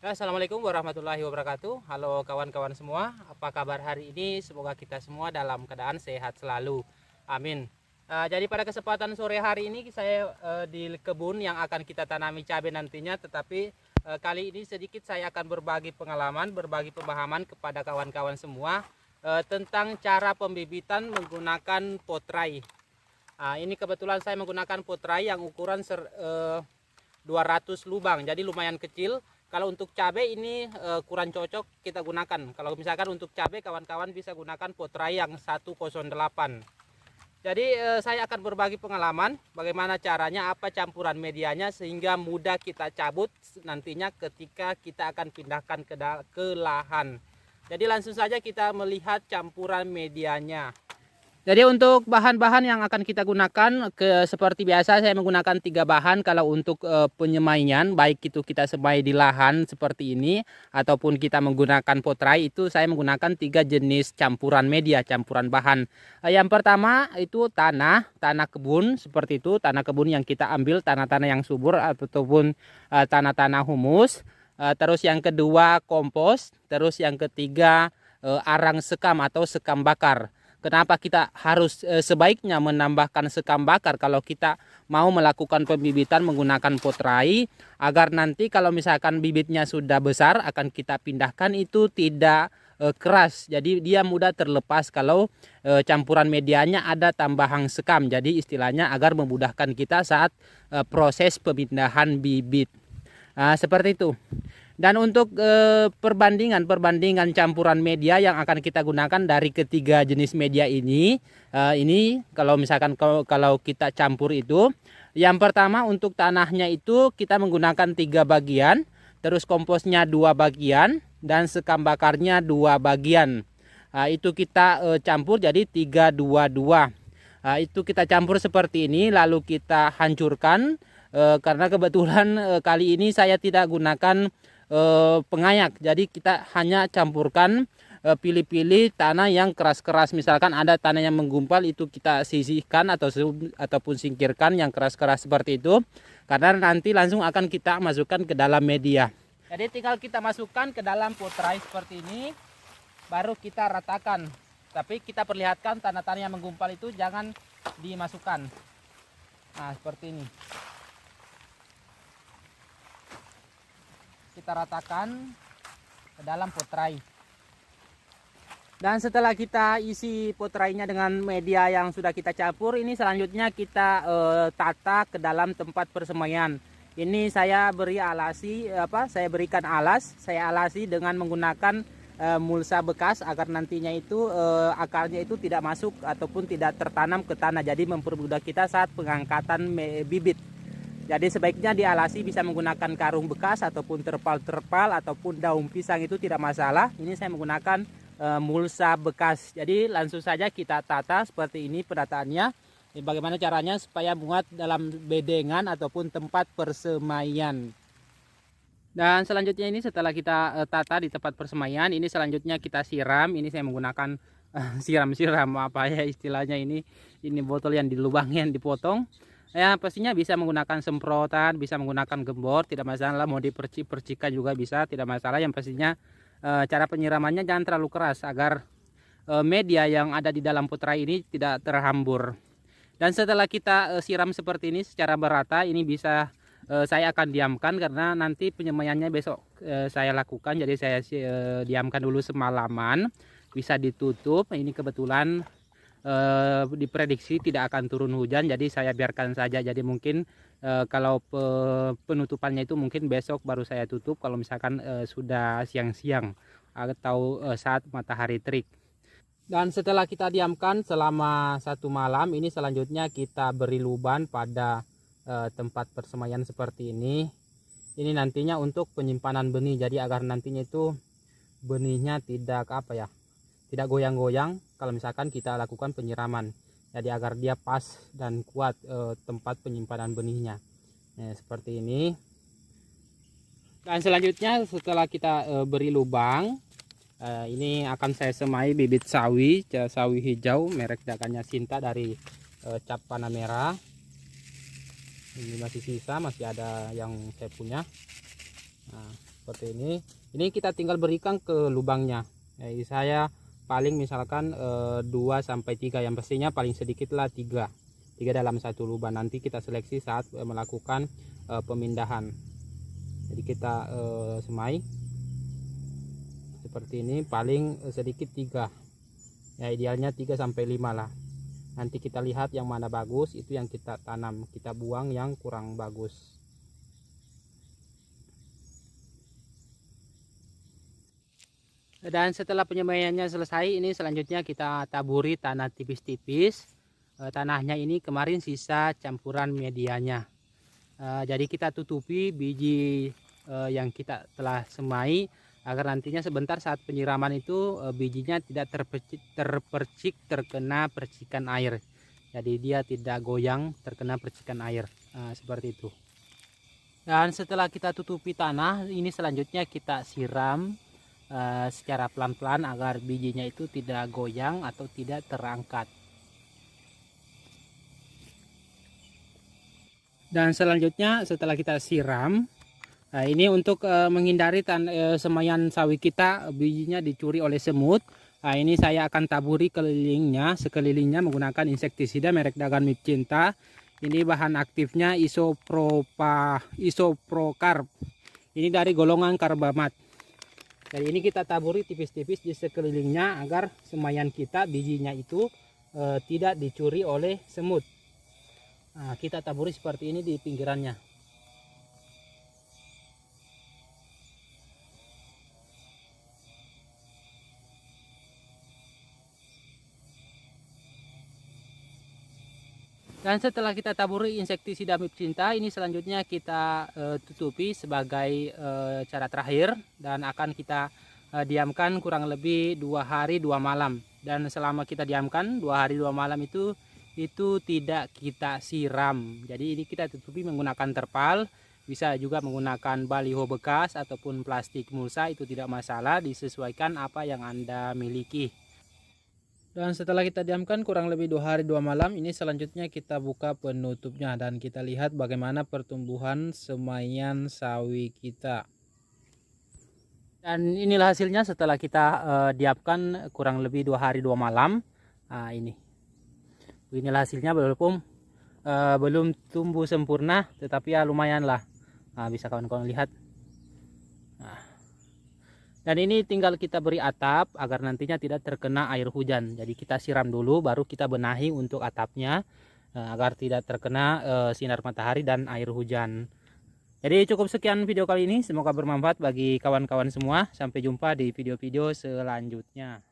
Assalamualaikum warahmatullahi wabarakatuh. Halo kawan-kawan semua, apa kabar hari ini? Semoga kita semua dalam keadaan sehat selalu. Amin. Jadi pada kesempatan sore hari ini saya di kebun yang akan kita tanami cabai nantinya, tetapi kali ini sedikit saya akan berbagi pengalaman, berbagi pemahaman kepada kawan-kawan semua tentang cara pembibitan menggunakan potrai. Ini kebetulan saya menggunakan potrai yang ukuran 200 lubang, jadi lumayan kecil. Kalau untuk cabai ini kurang cocok kita gunakan. Kalau misalkan untuk cabai kawan-kawan bisa gunakan potrai yang 108. Jadi saya akan berbagi pengalaman bagaimana caranya, apa campuran medianya sehingga mudah kita cabut nantinya ketika kita akan pindahkan ke lahan. Jadi langsung saja kita melihat campuran medianya. Jadi untuk bahan-bahan yang akan kita gunakan seperti biasa saya menggunakan 3 bahan kalau untuk penyemaian, baik itu kita semai di lahan seperti ini ataupun kita menggunakan potrai, itu saya menggunakan 3 jenis campuran media, campuran bahan. Yang pertama itu tanah kebun seperti itu, tanah kebun yang kita ambil tanah-tanah yang subur ataupun tanah-tanah humus. Terus yang kedua kompos, terus yang ketiga arang sekam atau sekam bakar. Kenapa kita harus sebaiknya menambahkan sekam bakar kalau kita mau melakukan pembibitan menggunakan potrai, agar nanti kalau misalkan bibitnya sudah besar akan kita pindahkan itu tidak keras. Jadi dia mudah terlepas kalau campuran medianya ada tambahan sekam. Jadi istilahnya agar memudahkan kita saat proses pemindahan bibit. Seperti itu. Dan untuk perbandingan campuran media yang akan kita gunakan dari ketiga jenis media ini kalau misalkan kalau kita campur itu, yang pertama untuk tanahnya itu kita menggunakan 3 bagian, terus komposnya 2 bagian dan sekam bakarnya 2 bagian. Itu kita campur jadi 3-2-2. Itu kita campur seperti ini lalu kita hancurkan. Karena kebetulan kali ini saya tidak gunakan pengayak, jadi kita hanya campurkan, pilih-pilih tanah yang keras-keras. Misalkan ada tanah yang menggumpal, itu kita sisihkan ataupun singkirkan yang keras-keras seperti itu, karena nanti langsung akan kita masukkan ke dalam media. Jadi tinggal kita masukkan ke dalam potrai seperti ini, baru kita ratakan. Tapi kita perlihatkan tanah-tanah yang menggumpal itu jangan dimasukkan. Nah seperti ini. Kita ratakan ke dalam potrai. Dan setelah kita isi potrainya dengan media yang sudah kita campur, ini selanjutnya kita tata ke dalam tempat persemaian. Ini saya beri alasi, saya berikan alas, saya alasi dengan menggunakan mulsa bekas agar nantinya itu akarnya itu tidak masuk ataupun tidak tertanam ke tanah. Jadi mempermudah kita saat pengangkatan bibit. Jadi sebaiknya dialasi bisa menggunakan karung bekas ataupun terpal ataupun daun pisang, itu tidak masalah. Ini saya menggunakan mulsa bekas. Jadi langsung saja kita tata seperti ini pendataannya. Bagaimana caranya supaya muat dalam bedengan ataupun tempat persemaian. Dan selanjutnya ini setelah kita tata di tempat persemaian, ini selanjutnya kita siram. Ini saya menggunakan siram-siram apa ya istilahnya ini botol yang dilubangin dipotong. Ya pastinya bisa menggunakan semprotan, bisa menggunakan gembor, tidak masalah. Mau dipercik-percikan juga bisa, tidak masalah. Yang pastinya cara penyiramannya jangan terlalu keras agar media yang ada di dalam potrai ini tidak terhambur. Dan setelah kita siram seperti ini secara merata, ini bisa saya akan diamkan karena nanti penyemaiannya besok saya lakukan. Jadi saya diamkan dulu semalaman, bisa ditutup. Ini kebetulan diprediksi tidak akan turun hujan, jadi saya biarkan saja. Jadi mungkin kalau penutupannya itu mungkin besok baru saya tutup kalau misalkan sudah siang-siang atau saat matahari terik. Dan setelah kita diamkan selama 1 malam, ini selanjutnya kita beri luban pada tempat persemaian seperti ini. Ini nantinya untuk penyimpanan benih, jadi agar nantinya itu benihnya tidak tidak goyang-goyang kalau misalkan kita lakukan penyiraman. Jadi agar dia pas dan kuat tempat penyimpanan benihnya. Nah, seperti ini. Dan selanjutnya setelah kita beri lubang, ini akan saya semai bibit sawi hijau merek dagannya Sinta dari cap panah merah. Ini masih sisa, masih ada yang saya punya. Nah, seperti ini. Ini kita tinggal berikan ke lubangnya. Jadi saya paling misalkan 2 sampai 3, yang pastinya paling sedikit lah 3 dalam satu lubang. Nanti kita seleksi saat melakukan pemindahan. Jadi kita semai seperti ini, paling sedikit 3. Ya idealnya 3 sampai 5 lah. Nanti kita lihat yang mana bagus, itu yang kita tanam, kita buang yang kurang bagus. Dan setelah penyemaiannya selesai, ini selanjutnya kita taburi tanah tipis-tipis. Tanahnya ini kemarin sisa campuran medianya. Jadi kita tutupi biji yang kita telah semai, agar nantinya sebentar saat penyiraman itu bijinya tidak terpercik terkena percikan air. Jadi dia tidak goyang terkena percikan air, seperti itu. Dan setelah kita tutupi tanah, ini selanjutnya kita siram secara pelan-pelan agar bijinya itu tidak goyang atau tidak terangkat. Dan selanjutnya setelah kita siram, ini untuk menghindari semaian sawi kita bijinya dicuri oleh semut. Ini saya akan taburi sekelilingnya menggunakan insektisida merek Dagan Mipcinta. Ini bahan aktifnya isoprocarb. Ini dari golongan karbamat. Jadi ini kita taburi tipis-tipis di sekelilingnya agar semaian kita bijinya itu tidak dicuri oleh semut. Nah, kita taburi seperti ini di pinggirannya. Dan setelah kita taburi insektisida Mipcinta, ini selanjutnya kita tutupi sebagai cara terakhir, dan akan kita diamkan kurang lebih 2 hari 2 malam. Dan selama kita diamkan 2 hari 2 malam itu tidak kita siram. Jadi ini kita tutupi menggunakan terpal, bisa juga menggunakan baliho bekas ataupun plastik mulsa, itu tidak masalah, disesuaikan apa yang Anda miliki. Dan setelah kita diamkan kurang lebih 2 hari 2 malam, ini selanjutnya kita buka penutupnya dan kita lihat bagaimana pertumbuhan semaian sawi kita. Dan inilah hasilnya setelah kita diamkan kurang lebih 2 hari 2 malam. Nah, inilah hasilnya, walaupun belum tumbuh sempurna, tetapi ya lumayan lah. Nah, bisa kawan-kawan lihat. Nah. Dan ini tinggal kita beri atap agar nantinya tidak terkena air hujan. Jadi kita siram dulu, baru kita benahi untuk atapnya agar tidak terkena sinar matahari dan air hujan. Jadi cukup sekian video kali ini, semoga bermanfaat bagi kawan-kawan semua. Sampai jumpa di video-video selanjutnya.